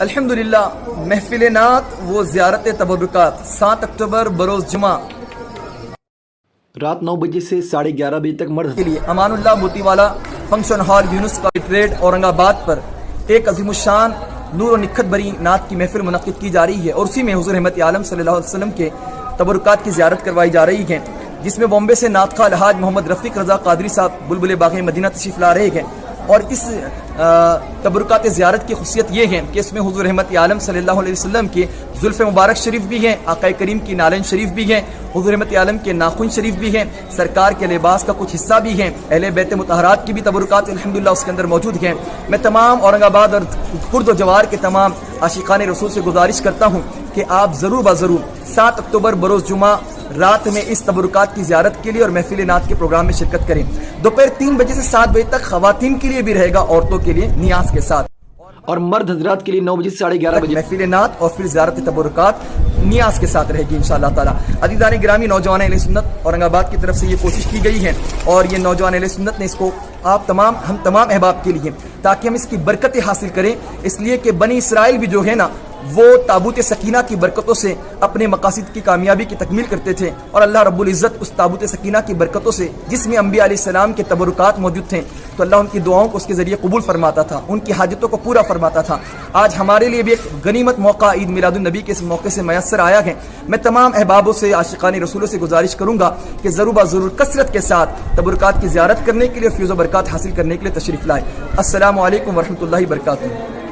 الحمدللہ محفل نعت و زیارت تبرکات 7 اکتوبر بروز جمعہ رات 9 بجے سے 11:30 بجے تک مرد کے لیے امان اللہ موتی والا فنکشن ہال یونس کارپوریٹ اورنگ آباد پر ایک عظیم الشان نور و نکھت بری نعت کی محفل منعقد کی جا رہی ہے، اور اسی میں حضور رحمت عالم صلی اللہ علیہ وسلم کے تبرکات کی زیارت کروائی جا رہی ہے، جس میں بامبے سے نعت خواہ الحاج محمد رفیق رضا قادری صاحب بلبل باغ مدینہ تشریف لا رہے ہیں۔ اور اس تبرکات زیارت کی خصوصیت یہ ہے کہ اس میں حضور رحمت عالم صلی اللہ علیہ وسلم کے زلف مبارک شریف بھی ہیں، آقا کریم کی نالین شریف بھی ہیں، حضور رحمت عالم کے ناخن شریف بھی ہیں، سرکار کے لباس کا کچھ حصہ بھی ہیں، اہل بیت مطہرات کی بھی تبرکات الحمدللہ اس کے اندر موجود ہیں۔ میں تمام اورنگ آباد اور خرد و جوار کے تمام عاشقان رسول سے گزارش کرتا ہوں کہ آپ ضرور بضرور 7 اکتوبر بروز جمعہ رات میں اس تبرکات کی زیارت کے لیے اور محفل نعت کے پروگرام میں شرکت کریں۔ دوپہر 3 بجے سے 7 بجے تک خواتین کے لیے بھی رہے گا، عورتوں کے لیے نیاز کے ساتھ، اور مرد حضرات کے لیے 9 بجے سے 11:30 بجے محفل نعت اور پھر زیارت تبرکات نیاز کے ساتھ رہے گی انشاءاللہ تعالی۔ عزیزان گرامی، نوجوان اہل سنت اورنگ آباد کی طرف سے یہ کوشش کی گئی ہے، اور یہ نوجوان اہل سنت نے اس کو ہم تمام احباب کے لیے، تاکہ ہم اس کی برکتیں حاصل کریں، اس لیے کہ بنی اسرائیل بھی جو ہے نا وہ تابوت سکینہ کی برکتوں سے اپنے مقاصد کی کامیابی کی تکمیل کرتے تھے، اور اللہ رب العزت اس تابوت سکینہ کی برکتوں سے جس میں انبیاء علیہ السلام کے تبرکات موجود تھے، تو اللہ ان کی دعاؤں کو اس کے ذریعے قبول فرماتا تھا، ان کی حاجتوں کو پورا فرماتا تھا۔ آج ہمارے لیے بھی ایک غنیمت موقع عید میلاد النبی کے اس موقع سے میسر آیا ہے۔ میں تمام احبابوں سے، عاشقان رسولوں سے گزارش کروں گا کہ ضرور ضرور کثرت کے ساتھ تبرکات کی زیارت کرنے کے لیے، فیض و برکات حاصل کرنے کے لیے تشریف لائیں۔ السلام علیکم ورحمۃ اللہ وبرکاتہ۔